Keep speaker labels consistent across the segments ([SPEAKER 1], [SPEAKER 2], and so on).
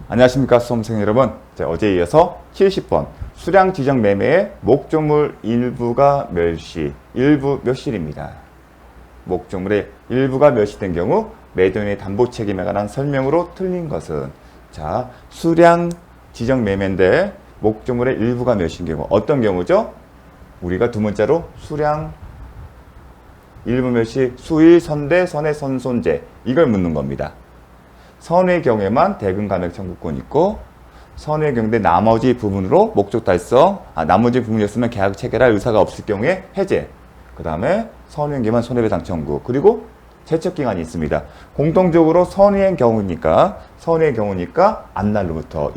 [SPEAKER 1] 안녕하십니까 수험생 여러분. 자, 어제에 이어서 70번 수량 지정 매매의 목조물 일부가 멸시, 일부 멸실입니다. 목조물의 일부가 멸시된 경우 매도인의 담보 책임에 관한 설명으로 틀린 것은, 자, 수량 지정 매매인데 목조물의 일부가 멸시인 경우 어떤 경우죠? 우리가 두 문자로 수량 일부 멸시, 수일, 선대, 선의 선손제, 이걸 묻는 겁니다. 선의 경우에만 대금 감액 청구권이 있고, 선의 경우에 나머지 부분으로 목적 달성, 나머지 부분이었으면 계약 체결할 의사가 없을 경우에 해제, 그 다음에 선의 경우에만 손해배상 청구, 그리고 제척기간이 있습니다. 공통적으로 선의 경우니까 안날로부터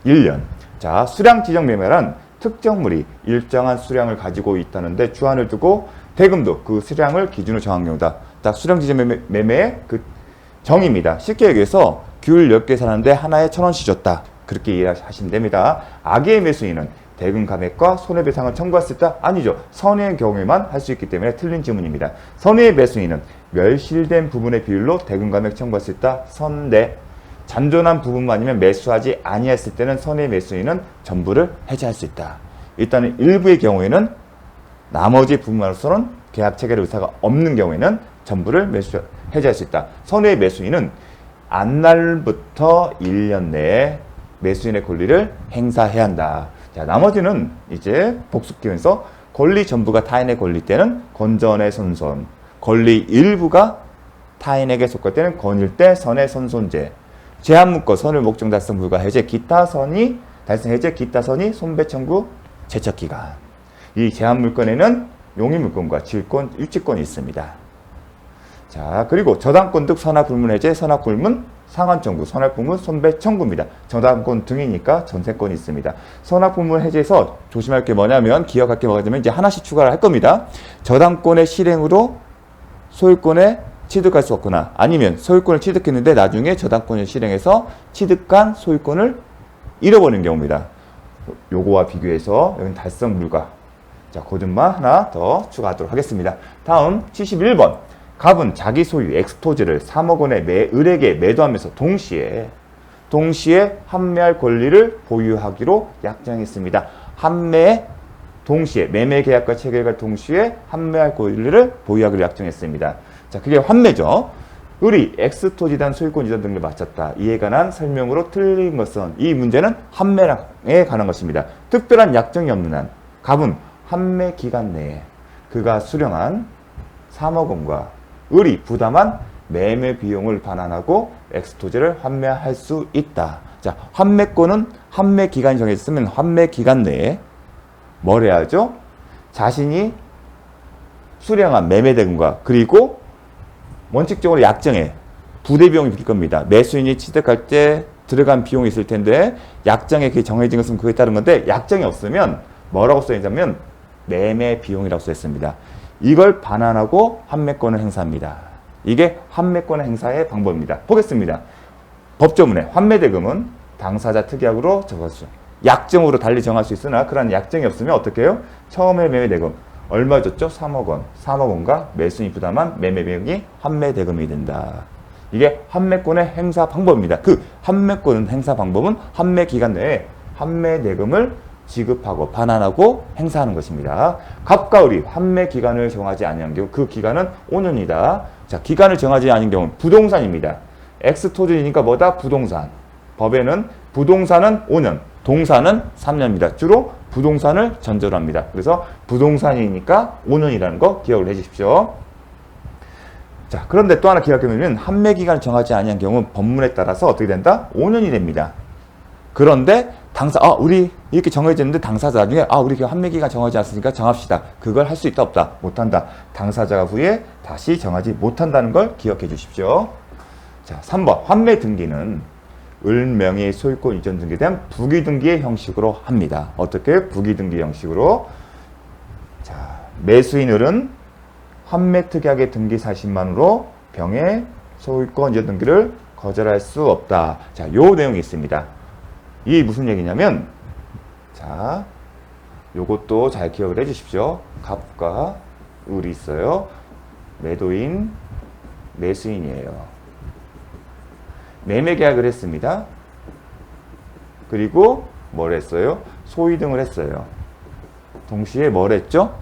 [SPEAKER 1] 1년. 자, 수량 지정 매매란 특정물이 일정한 수량을 가지고 있다는데 주안을 두고 대금도 그 수량을 기준으로 정한 경우다. 딱 수량 지정 매매의 그 정의입니다. 쉽게 얘기해서 귤 10개 사는데 하나에 1,000원씩 줬다. 그렇게 이해하시면 됩니다. 악의 매수인은 대금 감액과 손해배상을 청구할 수 있다? 아니죠. 선의 경우에만 할 수 있기 때문에 틀린 질문입니다. 선의 매수인은 멸실된 부분의 비율로 대금 감액 청구할 수 있다? 선대. 잔존한 부분만이면 매수하지 아니했을 때는 선의 매수인은 전부를 해지할 수 있다. 일단은 일부의 경우에는 나머지 부분으로서는 계약 체결 의사가 없는 경우에는 전부를 해지할 수 있다. 선의 매수인은 안날부터 1년 내에 매수인의 권리를 행사해야 한다. 자, 나머지는 이제 복습기에서 권리 전부가 타인의 권리 때는 건전의 선손, 권리 일부가 타인에게 속할 때는 권일대 선의 선손제, 제한문건 선을 목적 달성 불가 해제, 기타 선이 달성 해제, 기타 선이 손배 청구 제척기간. 이 제한물건에는 용의물건과 질권, 유치권이 있습니다. 자, 그리고 저당권 등 선납불문 해제, 선납불문 상환 청구, 선납불문 손배 청구입니다. 저당권 등이니까 전세권이 있습니다. 선납불문 해제에서 조심할 게 뭐냐면, 기억할 게 뭐냐면 이제 하나씩 추가를 할 겁니다. 저당권의 실행으로 소유권에 취득할 수 없거나, 아니면 소유권을 취득했는데 나중에 저당권을 실행해서 취득한 소유권을 잃어버리는 경우입니다. 요거와 비교해서 여기는 달성 불가. 자, 그 점만 하나 더 추가하도록 하겠습니다. 다음 71번. 갑은 자기 소유 엑스토지를 3억 원의 을에게 매도하면서 동시에 환매할 권리를 보유하기로 약정했습니다. 환매 동시에 매매 계약과 체결과 동시에 환매할 권리를 보유하기로 약정했습니다. 자, 그게 환매죠. 을이 엑스토지에 대한 소유권 이전 등을 마쳤다. 이에 관한 설명으로 틀린 것은, 이 문제는 환매에 관한 것입니다. 특별한 약정이 없는 한 갑은 환매 기간 내에 그가 수령한 3억 원과 을이 부담한 매매 비용을 반환하고 엑스토지를 환매할 수 있다. 자, 환매권은 환매 기간이 정해졌으면 환매 기간 내에 뭘 해야죠? 자신이 수령한 매매 대금과, 그리고 원칙적으로 약정에 부대 비용이 붙을 겁니다. 매수인이 취득할 때 들어간 비용이 있을 텐데 약정에 그게 정해진 것은 그에 따른 건데, 약정이 없으면 뭐라고 써있냐면 매매 비용이라고 써있습니다. 이걸 반환하고 환매권을 행사합니다. 이게 환매권 행사의 방법입니다. 보겠습니다. 법조문에 환매대금은 당사자 특약으로 정할 수, 약정으로 달리 정할 수 있으나 그런 약정이 없으면 어떻게 해요? 처음에 매매대금 얼마 줬죠? 3억 원. 3억 원과 매수인이 부담한 매매 비용이 환매대금이 된다. 이게 환매권의 행사 방법입니다. 그 환매권 행사 방법은 환매 기간 내에 환매대금을 지급하고 반환하고 행사하는 것입니다. 갑과 을이 환매 기간을 정하지 아니한 경우 그 기간은 5년이다. 자, 기간을 정하지 않은 경우는 부동산입니다. 엑스토지니까 뭐다? 부동산. 법에는 부동산은 5년, 동산은 3년입니다. 주로 부동산을 전제로 합니다. 그래서 부동산이니까 5년이라는 거 기억을 해 주십시오. 자, 그런데 또 하나 기억해 두면 환매 기간을 정하지 아니한 경우는 법문에 따라서 어떻게 된다? 5년이 됩니다. 그런데 우리 이렇게 정해졌는데 당사자 나중에 우리 환매 기간 정하지 않았으니까 정합시다. 그걸 할 수 있다 없다? 못한다. 당사자가 후에 다시 정하지 못한다는 걸 기억해 주십시오. 자, 3번 환매 등기는 을 명의 소유권 이전 등기에 대한 부기 등기의 형식으로 합니다. 어떻게? 부기 등기 형식으로. 자, 매수인 을은 환매 특약의 등기 사실만으로 병의 소유권 이전 등기를 거절할 수 없다. 자, 요 내용이 있습니다. 이 무슨 얘기냐면, 자, 요것도 잘 기억을 해 주십시오. 갑과 을이 있어요. 매도인, 매수인이에요. 매매 계약을 했습니다. 그리고 뭘 했어요? 소위 등을 했어요. 동시에 뭘 했죠?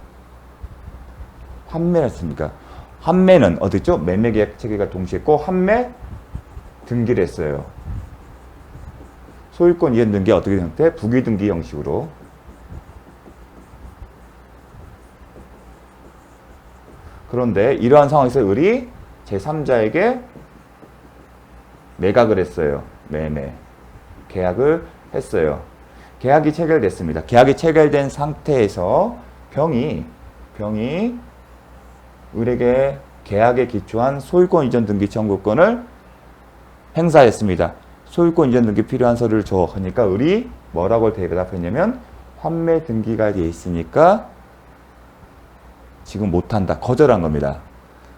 [SPEAKER 1] 환매를 했습니까? 환매는 어디죠? 매매계약 체계가 동시에 했고 환매 등기를 했어요. 소유권 이전 등기 어떻게 된 형태? 부기 등기 형식으로. 그런데 이러한 상황에서 을이 제3자에게 매각을 했어요. 매매. 계약을 했어요. 계약이 체결됐습니다. 계약이 체결된 상태에서 병이 을에게 계약에 기초한 소유권 이전 등기 청구권을 행사했습니다. 소유권 이전 등기 필요한 서류를 줘. 하니까 을이 뭐라고 대답했냐면 환매 등기가 되어 있으니까 지금 못한다. 거절한 겁니다.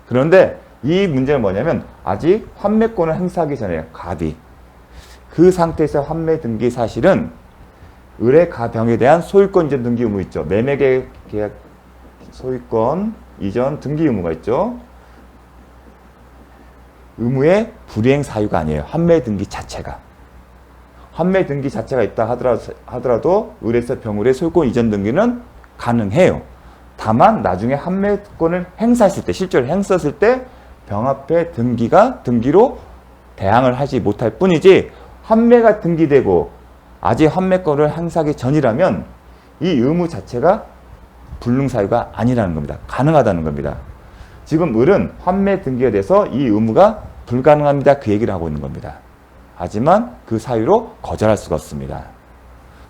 [SPEAKER 1] 그런데 이 문제는 뭐냐면 아직 환매권을 행사하기 전에 갑이 그 상태에서 환매 등기 사실은 을의 가병에 대한 소유권 이전 등기 의무 있죠. 매매계약 소유권 이전 등기 의무가 있죠. 의무의 불이행 사유가 아니에요. 환매 등기 자체가. 환매 등기 자체가 있다 하더라도 을에서 병을의 소유권 이전 등기는 가능해요. 다만 나중에 환매권을 행사했을 때, 실제로 행사했을 때 병합회 등기로 대항을 하지 못할 뿐이지 환매가 등기되고 아직 환매권을 행사하기 전이라면 이 의무 자체가 불능사유가 아니라는 겁니다. 가능하다는 겁니다. 지금 을은 환매 등기에 대해서 이 의무가 불가능합니다. 그 얘기를 하고 있는 겁니다. 하지만 그 사유로 거절할 수가 없습니다.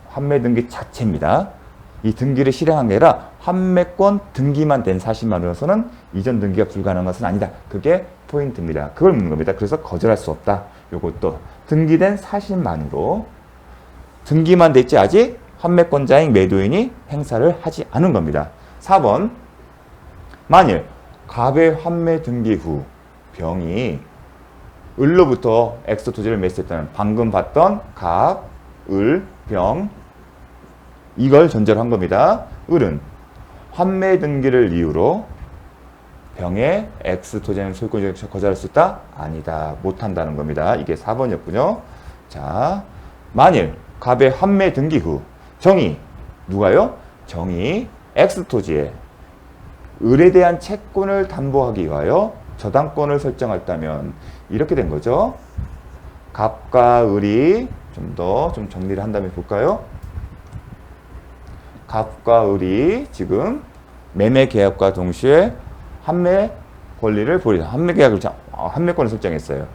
[SPEAKER 1] 환매 등기 자체입니다. 이 등기를 실행한 게 아니라 환매권 등기만 된 사실만으로서는 이전 등기가 불가능한 것은 아니다. 그게 포인트입니다. 그걸 묻는 겁니다. 그래서 거절할 수 없다. 요것도 등기된 사실만으로 등기만 됐지 아직 환매권자인 매도인이 행사를 하지 않은 겁니다. 4번 만일 갑의 환매 등기 후 병이 을로부터 X 토지를 매수했다는 방금 봤던 갑, 을, 병 이걸 전제로 한 겁니다. 을은 환매 등기를 이유로 병의 X 토지는 소유권을 거절할 수 있다? 아니다. 못한다는 겁니다. 이게 4번이었군요. 자, 만일 갑의 환매 등기 후 정이 누가요? 정이 X 토지에 을에 대한 채권을 담보하기 위하여 저당권을 설정했다면 이렇게 된 거죠. 갑과 을이 좀 정리를 한다면 볼까요? 갑과 을이 지금 매매 계약과 동시에 환매 권리를 환매권을 설정했어요.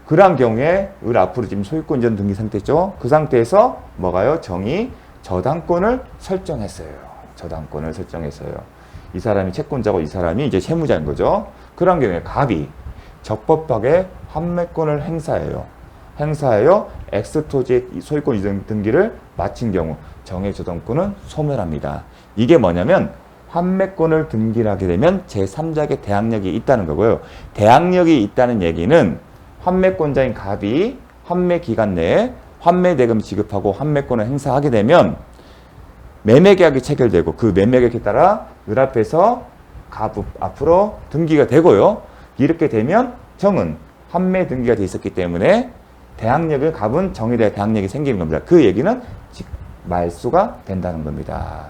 [SPEAKER 1] 그런 경우에 을 앞으로 지금 소유권 이전 등기 상태죠. 그 상태에서 뭐가요? 정이 저당권을 설정했어요. 저당권을 설정했어요. 이 사람이 채권자고 이 사람이 이제 채무자인 거죠. 그런 경우에 갑이 적법하게 환매권을 행사하여 X토지의 소유권 이전 등기를 마친 경우 정의 저당권은 소멸합니다. 이게 뭐냐면 환매권을 등기를 하게 되면 제3자에게 대항력이 있다는 거고요. 대항력이 있다는 얘기는 환매권자인 갑이 환매 기간 내에 환매 대금 지급하고 환매권을 행사하게 되면 매매계약이 체결되고 그 매매계약에 따라 을 앞에서 갑 앞으로 등기가 되고요. 이렇게 되면 정은 환매 등기가 돼 있었기 때문에 대항력을 갑은 정에 대한 대항력이 생기는 겁니다. 그 얘기는 말소가 된다는 겁니다.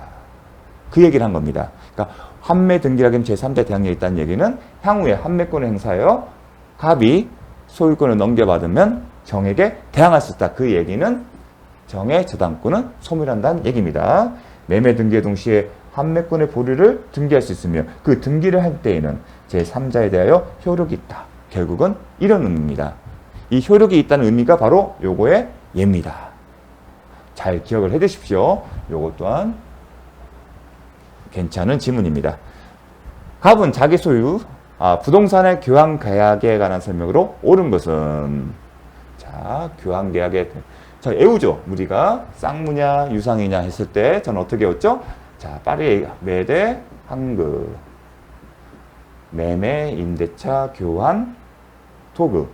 [SPEAKER 1] 그 얘기를 한 겁니다. 그러니까 환매 등기라고 하면 제3자 대항력이 있다는 얘기는 향후에 환매권을 행사하여 갑이 소유권을 넘겨받으면 정에게 대항할 수 있다. 그 얘기는 정의 저당권은 소멸한다는 얘기입니다. 매매 등기에 동시에 환매권의 보류를 등기할 수 있으며 그 등기를 할 때에는 제3자에 대하여 효력이 있다. 결국은 이런 의미입니다. 이 효력이 있다는 의미가 바로 요거의 예입니다. 잘 기억을 해 두십시오. 요것 또한 괜찮은 지문입니다. 갑은 자기 소유 부동산의 교환 계약에 관한 설명으로 옳은 것은 자 교환 계약에 자 애우죠. 우리가 쌍무냐 유상이냐 했을 때 저는 어떻게 외웠죠? 자 파리 매대 한그 매매 임대차 교환 토그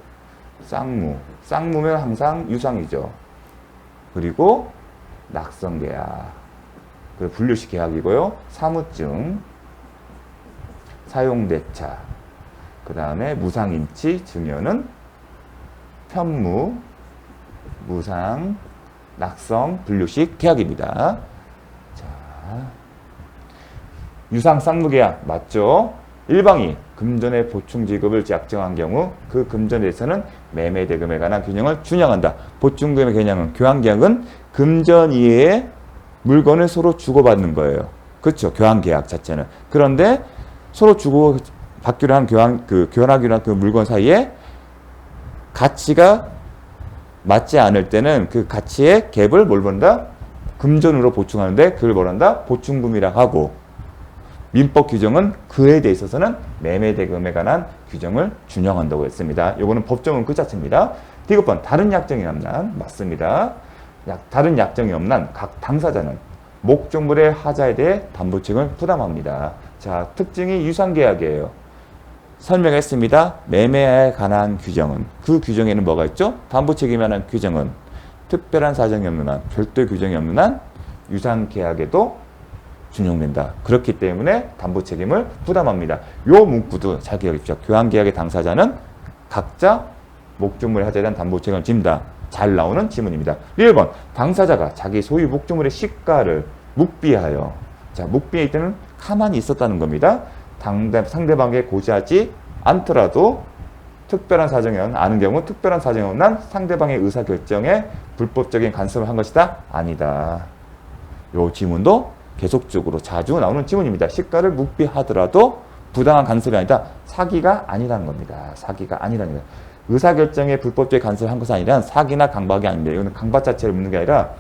[SPEAKER 1] 쌍무면 항상 유상이죠. 그리고 낙선 계약 그리고 분류식 계약이고요. 사무증 사용대차 그 다음에 무상임치 증여는 편무 무상 낙성 분류식 계약입니다. 자, 유상 쌍무계약 맞죠? 일방이 금전의 보충 지급을 약정한 경우 그 금전에 대해서는 매매 대금에 관한 균형을 준용한다. 보충금의 개념은 교환계약은 금전 이외의 물건을 서로 주고받는 거예요. 그렇죠? 교환계약 자체는. 그런데 서로 주고 받기로 한 교환하기로 한 그 물건 사이에 가치가 맞지 않을 때는 그 가치의 갭을 뭘 본다? 금전으로 보충하는데 그걸 뭘 한다? 보충금이라 하고, 민법 규정은 그에 대해 있어서는 매매 대금에 관한 규정을 준용한다고 했습니다. 요거는 법조문 그 자체입니다. 디귿번 다른 약정이 없는 한 맞습니다. 다른 약정이 없는 한 각 당사자는 목적물의 하자에 대해 담보책임을 부담합니다. 자, 특징이 유상계약이에요. 설명했습니다. 매매에 관한 규정은 그 규정에는 뭐가 있죠? 담보책임에 관한 규정은 특별한 사정이 없는 한, 별도의 규정이 없는 한 유상계약에도 준용된다. 그렇기 때문에 담보책임을 부담합니다. 요 문구도 잘 기억해주십시오. 교환계약의 당사자는 각자 목적물의 하자에 대한 담보책임을 진다. 잘 나오는 지문입니다. 1번 당사자가 자기 소유 목적물의 시가를 묵비하여, 자, 묵비할 때는 가만히 있었다는 겁니다. 상대방에게 고지하지 않더라도 특별한 사정이 아는 경우 특별한 사정이 없는 상대방의 의사결정에 불법적인 간섭을 한 것이다? 아니다. 요 지문도 계속적으로 자주 나오는 지문입니다. 시가를 묵비하더라도 부당한 간섭이 아니다. 사기가 아니라는 겁니다. 사기가 아니라는 거예요. 의사결정에 불법적인 간섭을 한 것은 아니라 사기나 강박이 아닙니다. 이거는 강박 자체를 묻는 게 아니라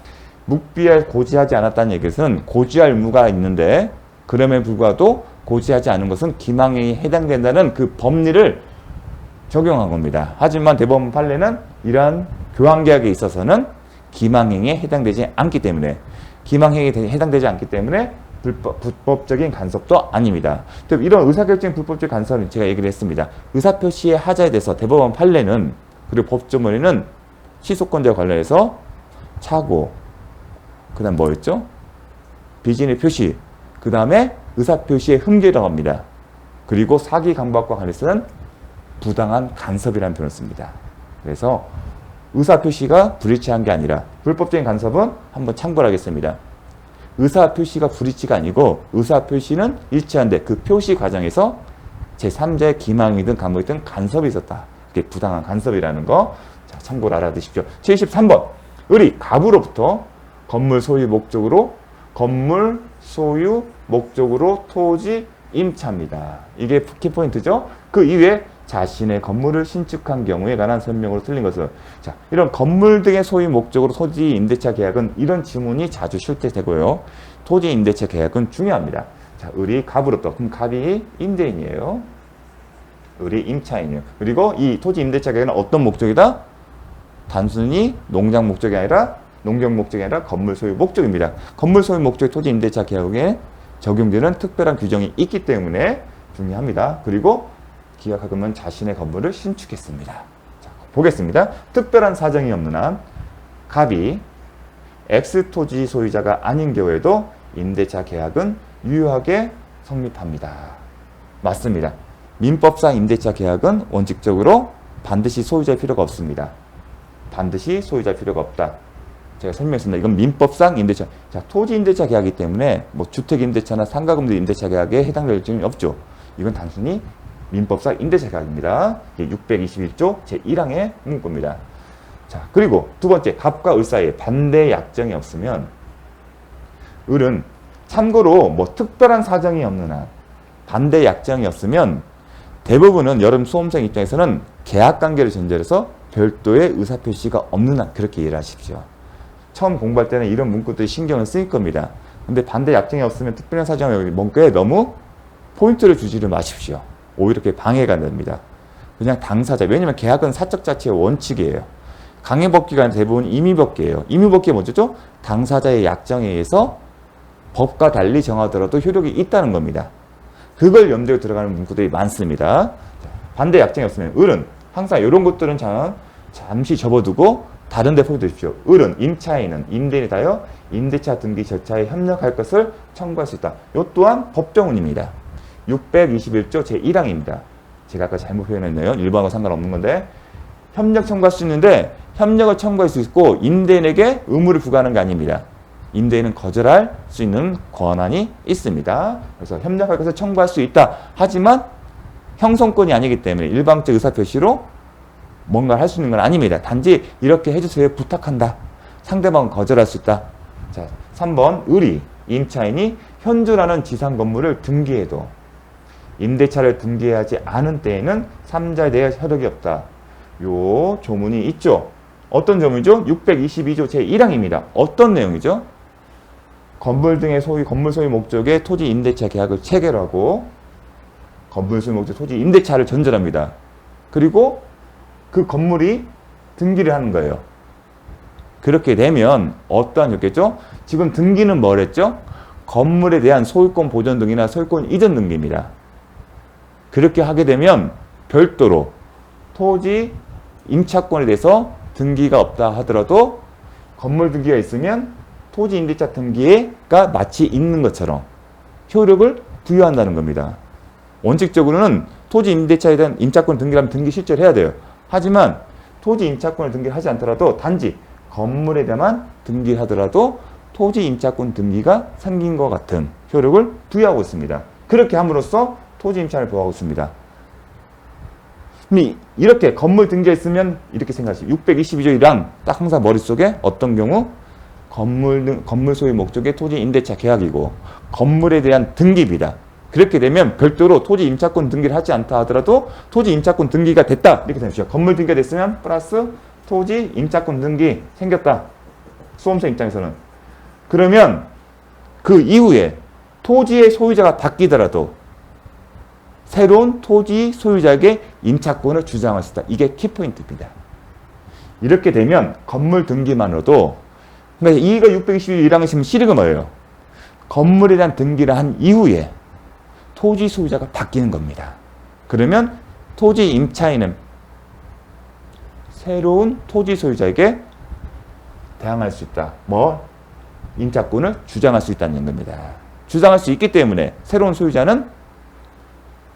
[SPEAKER 1] 묵비할 고지하지 않았다는 얘기는 고지할 의무가 있는데 그럼에 불구하고 고지하지 않은 것은 기망행위에 해당된다는 그 법리를 적용한 겁니다. 하지만 대법원 판례는 이러한 교환계약에 있어서는 기망행위에 해당되지 않기 때문에, 기망행위에 해당되지 않기 때문에 불법적인 간섭도 아닙니다. 이런 의사결정 불법적 간섭은 제가 얘기를 했습니다. 의사표시의 하자에 대해서 대법원 판례는, 그리고 법조문에는 시소권자와 관련해서 착오, 그 다음 뭐였죠? 비진의 표시, 그 다음에 의사표시의 흠결이라고 합니다. 그리고 사기 강박과 관련해서는 부당한 간섭이라는 표현을 씁니다. 그래서 의사표시가 불일치한 게 아니라, 불법적인 간섭은 한번 참고를 하겠습니다. 의사표시가 불일치가 아니고 의사표시는 일치한데 그 표시 과정에서 제3자의 기망이든 감목이든 간섭이 있었다. 그게 부당한 간섭이라는 거, 자, 참고를 알아두십시오. 73번 을이 갑으로부터 건물 소유 목적으로 토지 임차입니다. 이게 키포인트죠. 그 이외에 자신의 건물을 신축한 경우에 관한 설명으로 틀린 것은, 자, 이런 건물 등의 소유 목적으로 토지 임대차 계약은 이런 지문이 자주 출제되고요. 토지 임대차 계약은 중요합니다. 자, 을이 갑으로부터, 그럼 갑이 임대인이에요. 을이 임차인이에요. 그리고 이 토지 임대차 계약은 어떤 목적이다? 단순히 농장 목적이 아니라, 농경 목적이 아니라 건물 소유 목적입니다. 건물 소유 목적의 토지 임대차 계약에 적용되는 특별한 규정이 있기 때문에 중요합니다. 그리고 기약하금은 자신의 건물을 신축했습니다. 자, 보겠습니다. 특별한 사정이 없는 한 갑이 X토지 소유자가 아닌 경우에도 임대차 계약은 유효하게 성립합니다. 맞습니다. 민법상 임대차 계약은 원칙적으로 반드시 소유자의 필요가 없습니다. 반드시 소유자의 필요가 없다. 제가 설명했습니다. 이건 민법상 임대차. 자, 토지 임대차 계약이기 때문에 뭐 주택 임대차나 상가금지 임대차 계약에 해당될 점이 없죠. 이건 단순히 민법상 임대차 계약입니다. 621조 제1항의 문구입니다. 자, 그리고 두 번째, 갑과 을 사이에 반대 약정이 없으면, 을은 참고로 뭐 특별한 사정이 없는 한, 반대 약정이 없으면 대부분은 여름 수험생 입장에서는 계약 관계를 전제로 해서 별도의 의사표시가 없는 한, 그렇게 이해를 하십시오. 처음 공부할 때는 이런 문구들이 신경을 쓰일 겁니다. 근데 반대 약정이 없으면 특별한 사정이 문구에 너무 포인트를 주지를 마십시오. 오히려 그게 방해가 됩니다. 그냥 당사자, 왜냐면 계약은 사적 자체의 원칙이에요. 강행법기가 대부분 임의법기예요. 임의법기가 뭐죠? 당사자의 약정에 의해서 법과 달리 정하더라도 효력이 있다는 겁니다. 그걸 염두에 들어가는 문구들이 많습니다. 반대 약정이 없으면, 을은 항상 이런 것들은 잠시 접어두고 다른 데 포인트 주십시오. 을은 임차인은 임대인에 대하여 임대차 등기 절차에 협력할 것을 청구할 수 있다. 이 또한 법정문입니다. 621조 제1항입니다. 제가 아까 잘못 표현했네요. 일반하고 상관없는 건데, 협력 청구할 수 있는데 협력을 청구할 수 있고 임대인에게 의무를 부과하는 게 아닙니다. 임대인은 거절할 수 있는 권한이 있습니다. 그래서 협력할 것을 청구할 수 있다. 하지만 형성권이 아니기 때문에 일방적 의사표시로 뭔가 할 수 있는 건 아닙니다. 단지 이렇게 해주세요 부탁한다. 상대방은 거절할 수 있다. 자, 3번 의리. 임차인이 현존하는 지상 건물을 등기해도 임대차를 등기하지 않은 때에는 3자에 대해 효력이 없다. 요 조문이 있죠. 어떤 조문이죠? 622조 제1항입니다. 어떤 내용이죠? 건물 등의 건물 소유 목적의 토지 임대차 계약을 체결하고 건물 소유 목적 토지 임대차를 전제합니다. 그리고 그 건물이 등기를 하는 거예요. 그렇게 되면 어떠한 효겠죠? 지금 등기는 뭐랬죠? 건물에 대한 소유권 보전 등이나 소유권 이전 등기입니다. 그렇게 하게 되면 별도로 토지 임차권에 대해서 등기가 없다 하더라도 건물 등기가 있으면 토지 임대차 등기가 마치 있는 것처럼 효력을 부여한다는 겁니다. 원칙적으로는 토지 임대차에 대한 임차권 등기라면 등기 실제로 해야 돼요. 하지만 토지 임차권을 등기하지 않더라도 단지 건물에 대한 등기하더라도 토지 임차권 등기가 생긴 것 같은 효력을 부여하고 있습니다. 그렇게 함으로써 토지 임차를 보호하고 있습니다. 이렇게 건물 등기가 있으면 이렇게 생각하시죠. 622조 1항 딱 항상 머릿속에 어떤 경우 건물 소유 목적의 토지 임대차 계약이고 건물에 대한 등기입니다. 그렇게 되면 별도로 토지 임차권 등기를 하지 않다 하더라도 토지 임차권 등기가 됐다 이렇게 생각하시죠. 건물 등기가 됐으면 플러스 토지 임차권 등기 생겼다. 수험생 입장에서는. 그러면 그 이후에 토지의 소유자가 바뀌더라도 새로운 토지 소유자에게 임차권을 주장할 수 있다. 이게 키포인트입니다. 이렇게 되면 건물 등기만으로도 그러니까 이가 621항에 있으면 실익은 뭐예요? 건물에 대한 등기를 한 이후에 토지 소유자가 바뀌는 겁니다. 그러면 토지 임차인은 새로운 토지 소유자에게 대항할 수 있다. 임차권을 주장할 수 있다는 겁니다. 주장할 수 있기 때문에 새로운 소유자는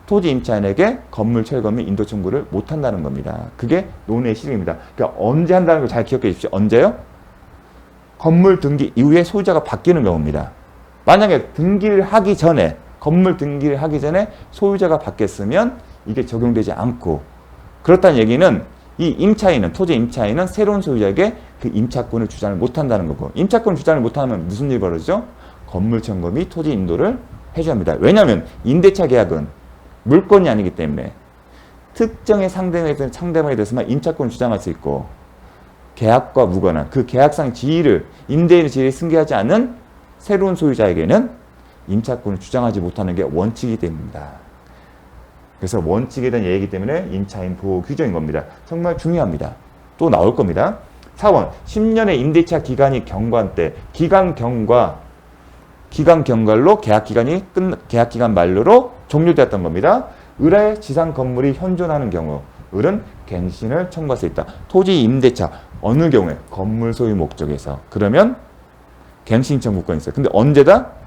[SPEAKER 1] 토지 임차인에게 건물 철거 및 인도 청구를 못한다는 겁니다. 그게 논의의 실익입니다. 그러니까 언제 한다는 걸 잘 기억해 주십시오. 언제요? 건물 등기 이후에 소유자가 바뀌는 경우입니다. 만약에 등기를 하기 전에 건물 등기를 하기 전에 소유자가 바뀌었으면 이게 적용되지 않고 그렇다는 얘기는 이 임차인은 토지 임차인은 새로운 소유자에게 그 임차권을 주장을 못한다는 거고 임차권을 주장을 못하면 무슨 일이 벌어지죠? 건물 청구 및 토지 인도를 해줘야 합니다. 왜냐하면 임대차 계약은 물건이 아니기 때문에 특정의 상대방에 대해서만 임차권을 주장할 수 있고 계약과 무관한 그 계약상 지위를 임대인의 지위를 승계하지 않는 새로운 소유자에게는 임차권을 주장하지 못하는 게 원칙이기 때문입니다. 그래서 원칙에 대한 예이기 때문에 임차인 보호 규정인 겁니다. 정말 중요합니다. 또 나올 겁니다. 4번 10년의 임대차 기간이 경과한 때 기간 경과로 계약 기간 만료로 종료되었던 겁니다. 을의 지상 건물이 현존하는 경우 을은 갱신을 청구할 수 있다. 토지 임대차 어느 경우에 건물 소유 목적에서 그러면 갱신 청구권이 있어요. 근데 언제다?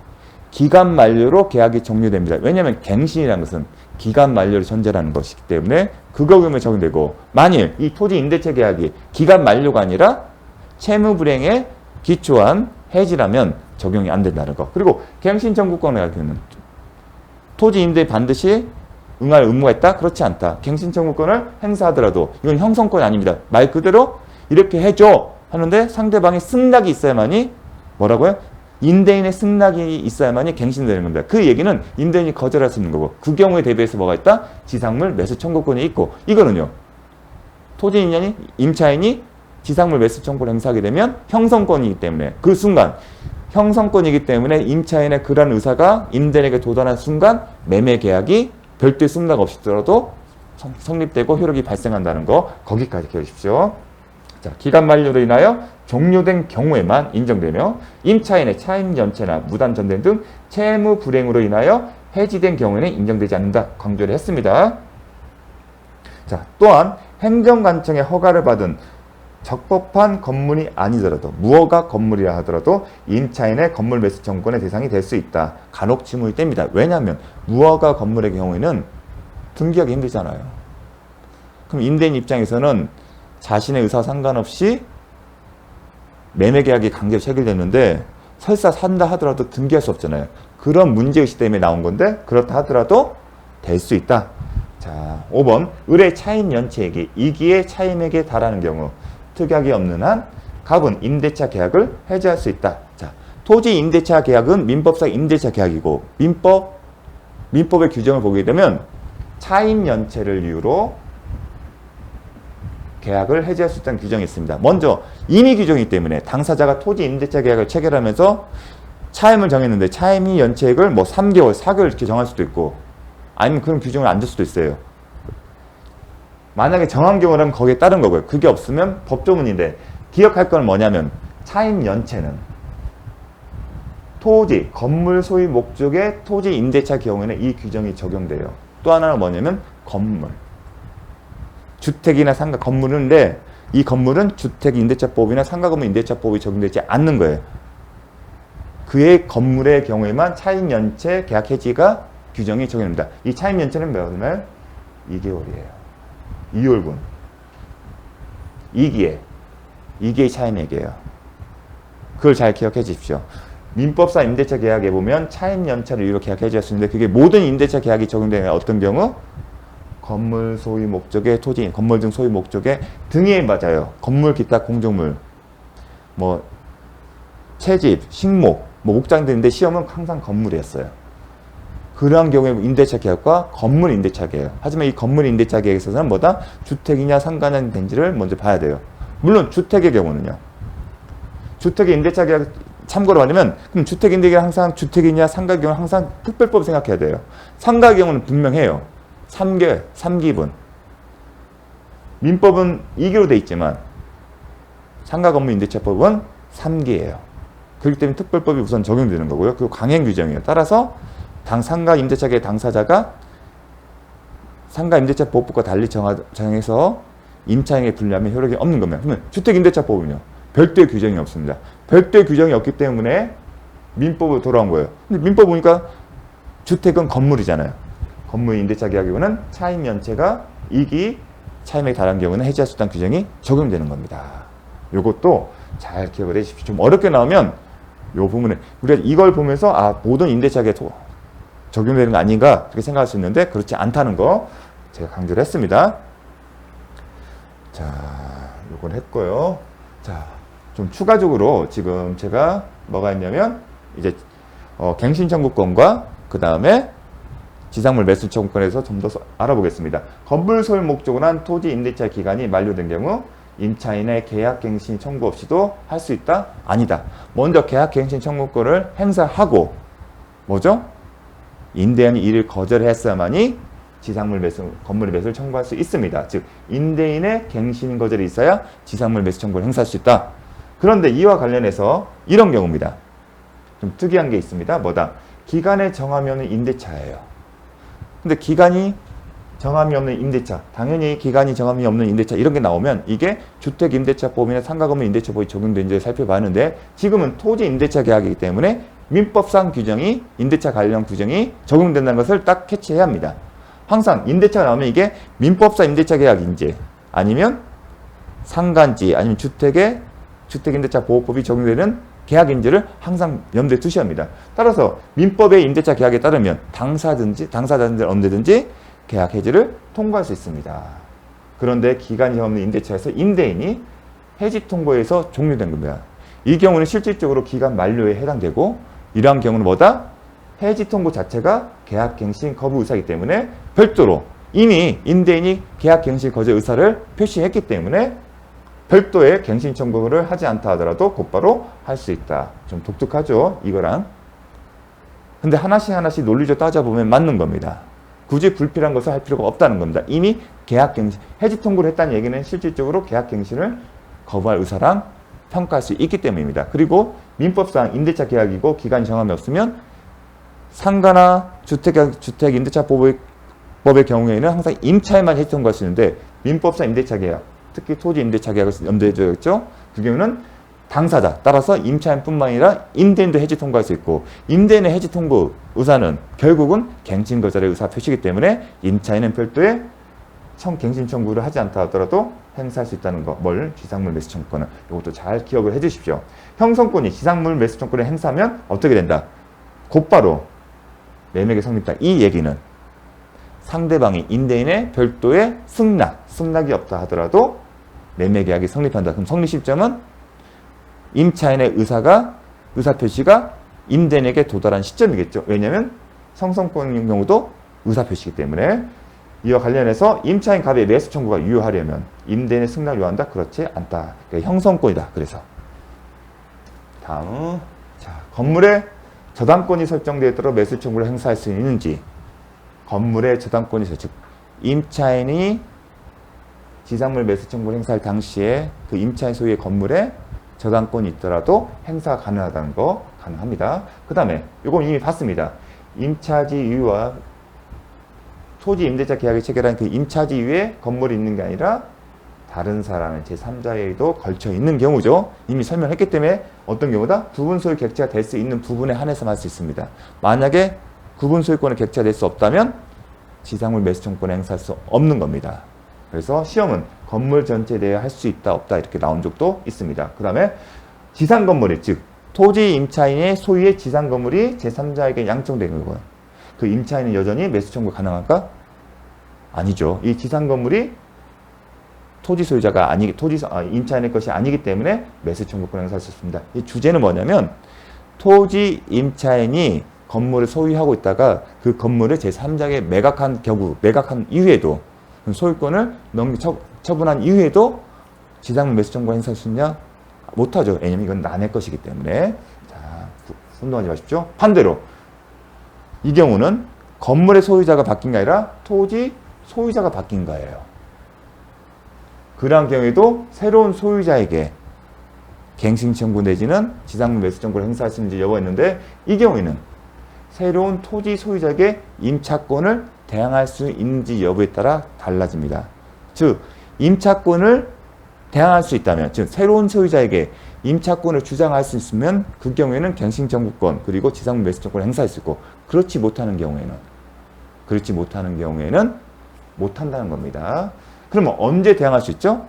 [SPEAKER 1] 기간 만료로 계약이 종료됩니다. 왜냐하면 갱신이라는 것은 기간 만료를 전제라는 것이기 때문에 그거 경우에 적용되고 만일 이 토지 임대차 계약이 기간 만료가 아니라 채무 불이행에 기초한 해지라면 적용이 안 된다는 거. 그리고 갱신 청구권의 경우는 토지 임대에 반드시 응할 의무가 있다? 그렇지 않다. 갱신 청구권을 행사하더라도 이건 형성권이 아닙니다. 말 그대로 이렇게 해줘 하는데 상대방의 승낙이 있어야만이 뭐라고요? 임대인의 승낙이 있어야만이 갱신되는 겁니다. 그 얘기는 임대인이 거절할 수 있는 거고 그 경우에 대비해서 뭐가 있다? 지상물 매수 청구권이 있고 이거는요. 토지 임차인이 지상물 매수 청구를 행사하게 되면 형성권이기 때문에 그 순간 형성권이기 때문에 임차인의 그러한 의사가 임대인에게 도달한 순간 매매 계약이 별도의 승낙 없이더라도 성립되고 효력이 발생한다는 거 거기까지 기억해 주십시오. 자, 기간 만료로 인하여 종료된 경우에만 인정되며 임차인의 차임 연체나 무단 전등 등 채무 불이행으로 인하여 해지된 경우에는 인정되지 않는다 강조를 했습니다. 자, 또한 행정관청의 허가를 받은 적법한 건물이 아니더라도 무허가 건물이라 하더라도 임차인의 건물 매수 청구권의 대상이 될 수 있다. 간혹 질문이 뗍니다. 왜냐하면 무허가 건물의 경우에는 등기하기 힘들잖아요. 그럼 임대인 입장에서는 자신의 의사와 상관없이 매매계약이 강제로 체결됐는데 설사 산다 하더라도 등기할 수 없잖아요. 그런 문제의식 때문에 나온 건데 그렇다 하더라도 될 수 있다. 자, 5번 을의 차임 연체액이 2기의 차임액에 달하는 경우 특약이 없는 한 갑은 임대차 계약을 해지할 수 있다. 자, 토지 임대차 계약은 민법상 임대차 계약이고 민법의 규정을 보게 되면 차임 연체를 이유로 계약을 해지할 수 있다는 규정이 있습니다. 먼저 임의 규정이기 때문에 당사자가 토지 임대차 계약을 체결하면서 차임을 정했는데 차임이 연체액을 뭐 3개월, 4개월 이렇게 정할 수도 있고 아니면 그런 규정을 안 줄 수도 있어요. 만약에 정한 경우라면 거기에 따른 거고요. 그게 없으면 법조문인데 기억할 건 뭐냐면 차임 연체는 토지, 건물 소유 목적의 토지 임대차 경우에는 이 규정이 적용돼요. 또 하나는 뭐냐면 건물. 주택이나 상가, 건물인데 이 건물은 주택임대차법이나 상가건물 임대차법이 적용되지 않는 거예요. 그의 건물의 경우에만 차임연체 계약 해지가 규정이 적용됩니다. 이 차임연체는 몇 날? 2개월이에요. 2월분. 2기의 차임액이에요. 그걸 잘 기억해 주십시오. 민법상 임대차 계약에 보면 차임연체를 이유로 계약 해지할 수 있는데 그게 모든 임대차 계약이 적용되는 어떤 경우? 건물 소유 목적의 토지, 건물 등 소유 목적의 등에 맞아요. 건물, 기타 공정물, 뭐 채집, 식목, 뭐 목장 등인데 시험은 항상 건물이었어요. 그러한 경우에 임대차 계약과 건물 임대차 계약. 하지만 이 건물 임대차 계약에 있어서는 뭐다? 주택이냐 상가냐 된지를 먼저 봐야 돼요. 물론 주택의 경우는요. 주택의 임대차 계약 참고로 하려면 그럼 주택 임대계약 항상 주택이냐 상가 경우 항상 특별법 생각해야 돼요. 상가 경우는 분명해요. 3기분. 민법은 2기로 돼 있지만 상가 건물 임대차법은 3기예요. 그렇기 때문에 특별법이 우선 적용되는 거고요. 그리고 강행 규정이에요. 따라서 상가 임대차 계약 당사자가 상가 임대차법과 달리 정해서 임차행에 분리하면 효력이 없는 겁니다. 그러면 주택 임대차법은요. 별도의 규정이 없습니다. 별도의 규정이 없기 때문에 민법으로 돌아온 거예요. 근데 민법 보니까 주택은 건물이잖아요. 건물 임대차 계약에는 차임 연체가 2기 차임에 달한 경우는 해지할 수 있다는 규정이 적용되는 겁니다. 요것도 잘 기억을 해 주십시오. 좀 어렵게 나오면 요 부분에 우리가 이걸 보면서 모든 임대차 계약에 적용되는 거 아닌가 그렇게 생각할 수 있는데 그렇지 않다는 거 제가 강조를 했습니다. 자, 요건 했고요. 자, 좀 추가적으로 지금 제가 뭐가 있냐면 이제 갱신 청구권과 그 다음에 지상물 매수 청구권에서 좀 더 알아보겠습니다. 건물 소유 목적으로 한 토지 임대차 기간이 만료된 경우 임차인의 계약갱신 청구 없이도 할 수 있다? 아니다. 먼저 계약갱신 청구권을 행사하고 뭐죠? 임대인이 이를 거절했어야만이 지상물 매수, 건물 매수를 청구할 수 있습니다. 즉 임대인의 갱신 거절이 있어야 지상물 매수 청구를 행사할 수 있다. 그런데 이와 관련해서 이런 경우입니다. 좀 특이한 게 있습니다. 뭐다? 기간에 정함이 없는 임대차예요. 근데 기간이 정함이 없는 임대차, 당연히 기간이 정함이 없는 임대차 이런 게 나오면 이게 주택임대차법이나 상가건물 임대차법이 적용되는지 살펴봤는데 지금은 토지 임대차 계약이기 때문에 민법상 규정이 임대차 관련 규정이 적용된다는 것을 딱 캐치해야 합니다. 항상 임대차가 나오면 이게 민법상 임대차 계약인지 아니면 상가인지 아니면 주택임대차 보호법이 적용되는 계약인지를 항상 염두에 두셔야 합니다. 따라서 민법의 임대차 계약에 따르면 당사자든지 언제든지 계약 해지를 통고할 수 있습니다. 그런데 기간이 없는 임대차에서 임대인이 해지 통고에서 종료된 겁니다. 이 경우는 실질적으로 기간 만료에 해당되고 이러한 경우는 뭐다? 해지 통고 자체가 계약 갱신 거부 의사이기 때문에 별도로 이미 임대인이 계약 갱신 거절 의사를 표시했기 때문에 별도의 갱신 청구를 하지 않다 하더라도 곧바로 할 수 있다. 좀 독특하죠? 이거랑. 근데 하나씩 논리적으로 따져보면 맞는 겁니다. 굳이 불필요한 것을 할 필요가 없다는 겁니다. 이미 계약 갱신, 해지 통고를 했다는 얘기는 실질적으로 계약 갱신을 거부할 의사랑 평가할 수 있기 때문입니다. 그리고 민법상 임대차 계약이고 기간 정함이 없으면 상가나 주택 임대차법의 경우에는 항상 임차에만 해지 통고할 수 있는데 민법상 임대차 계약, 특히 토지 임대차 계약을 염두에 둬야겠죠. 그 경우는 당사자, 따라서 임차인뿐만 아니라 임대인도 해지 통고할 수 있고 임대인의 해지 통고 의사는 결국은 갱신 거절의 의사 표시이기 때문에 임차인은 별도의 갱신 청구를 하지 않다 하더라도 행사할 수 있다는 거. 뭘? 지상물 매수 청구권은. 이것도 잘 기억을 해 주십시오. 형성권이 지상물 매수 청구권을 행사하면 어떻게 된다? 곧바로 매매계약 성립다. 이 얘기는 상대방이 임대인의 별도의 승낙이 없다 하더라도 매매계약이 성립한다. 그럼 성립 시점은 임차인의 의사표시가 임대인에게 도달한 시점이겠죠. 왜냐하면 형성권인 경우도 의사표시이기 때문에. 이와 관련해서 임차인 갑의 매수 청구가 유효하려면 임대인의 승낙을 요한다? 그렇지 않다. 그러니까 형성권이다. 그래서 다음, 자, 건물에 저당권이 설정되어 있도록 매수 청구를 행사할 수 있는지. 건물에 저당권이 즉 임차인이 지상물 매수 청구를 행사할 당시에 그 임차인 소유의 건물에 저당권이 있더라도 행사가 가능하다는 거 가능합니다. 그 다음에 이건 이미 봤습니다. 임차지 이유와 토지 임대차 계약을 체결한 그 임차지 이후에 건물이 있는 게 아니라 다른 사람의 제3자에게도 걸쳐 있는 경우죠. 이미 설명했기 때문에 어떤 경우다? 구분 소유 객체가 될 수 있는 부분에 한해서만 할 수 있습니다. 만약에 구분 소유권의 객체가 될 수 없다면 지상물 매수 청구권을 행사할 수 없는 겁니다. 그래서 시험은 건물 전체에 대해 할 수 있다 없다 이렇게 나온 적도 있습니다. 그 다음에 지상 건물이 즉 토지 임차인의 소유의 지상 건물이 제3자에게 양청된 거고요. 그 임차인은 여전히 매수 청구 가능할까? 아니죠. 이 지상 건물이 토지 소유자가 임차인의 것이 아니기 때문에 매수 청구권을 행사할 수 있습니다. 이 주제는 뭐냐면 토지 임차인이 건물을 소유하고 있다가 그 건물을 제3자에게 매각한 이후에도 소유권을 처분한 이후에도 지상물 매수 청구 행사할 수 있냐? 못하죠. 왜냐면 이건 남의 것이기 때문에. 자, 혼동하지 마십시오. 반대로 이 경우는 건물의 소유자가 바뀐 게 아니라 토지 소유자가 바뀐 거예요. 그러한 경우에도 새로운 소유자에게 갱신 청구 내지는 지상물 매수 청구를 행사할 수 있는지 여부가 있는데 이 경우에는 새로운 토지 소유자에게 임차권을 대항할 수 있는지 여부에 따라 달라집니다. 즉 임차권을 대항할 수 있다면 즉 새로운 소유자에게 임차권을 주장할 수 있으면 그 경우에는 갱신 청구권 그리고 지상물 매수 청구를 행사할 수 있고 그렇지 못하는 경우에는 못한다는 겁니다. 그러면 언제 대항할 수 있죠?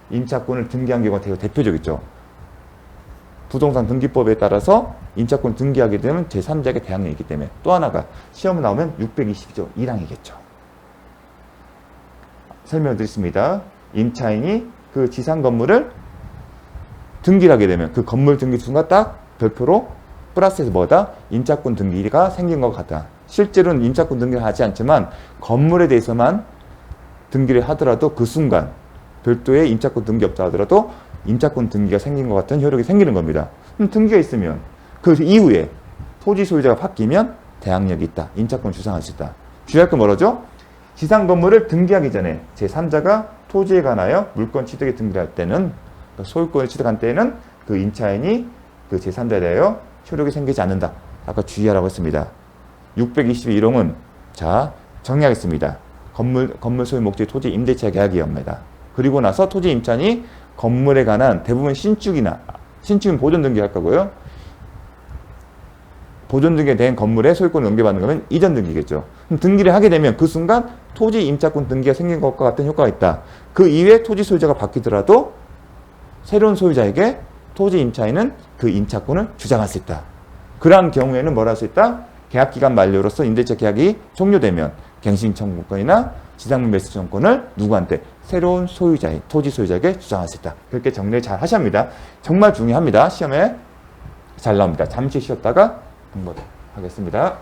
[SPEAKER 1] 임차권을 등기한 경우가 되게 대표적이죠. 부동산 등기법에 따라서 임차권 등기하게 되면 제3자에게 대항력이 있기 때문에 또 하나가 시험 나오면 620조 1항이겠죠. 설명드리겠습니다. 임차인이 그 지상 건물을 등기를 하게 되면 그 건물 등기 순간 딱 별표로 플러스해서 뭐다? 임차권 등기가 생긴 것 같다. 실제로는 임차권 등기를 하지 않지만 건물에 대해서만 등기를 하더라도 그 순간 별도의 임차권 등기 없다 하더라도 임차권 등기가 생긴 것 같은 효력이 생기는 겁니다. 그럼 등기가 있으면 그 이후에 토지 소유자가 바뀌면 대항력이 있다. 임차권 주장할 수 있다. 주의할 건 뭐라죠? 지상 건물을 등기하기 전에 제3자가 토지에 관하여 물권 취득에 등기를 할 때는 소유권을 취득한 때에는 그 임차인이 그 제3자에 대하여 효력이 생기지 않는다. 아까 주의하라고 했습니다. 622호는 자 정리하겠습니다. 건물 소유 목적의 토지 임대차 계약이옵니다. 그리고 나서 토지 임차인이 건물에 관한 대부분 신축은 보존 등기할 거고요. 보존 등기된 건물에 소유권을 넘겨받는 거면 이전 등기겠죠. 그럼 등기를 하게 되면 그 순간 토지 임차권 등기가 생긴 것과 같은 효과가 있다. 그 이외에 토지 소유자가 바뀌더라도 새로운 소유자에게 토지 임차인은 그 임차권을 주장할 수 있다. 그러한 경우에는 뭘 할 수 있다? 계약기간 만료로서 임대차 계약이 종료되면 갱신 청구권이나 지상물 매수 청구권을 누구한테? 새로운 소유자의 토지 소유자에게 주장할 수 있다. 그렇게 정리를 잘 하셔야 합니다. 정말 중요합니다. 시험에 잘 나옵니다. 잠시 쉬었다가 공부하겠습니다.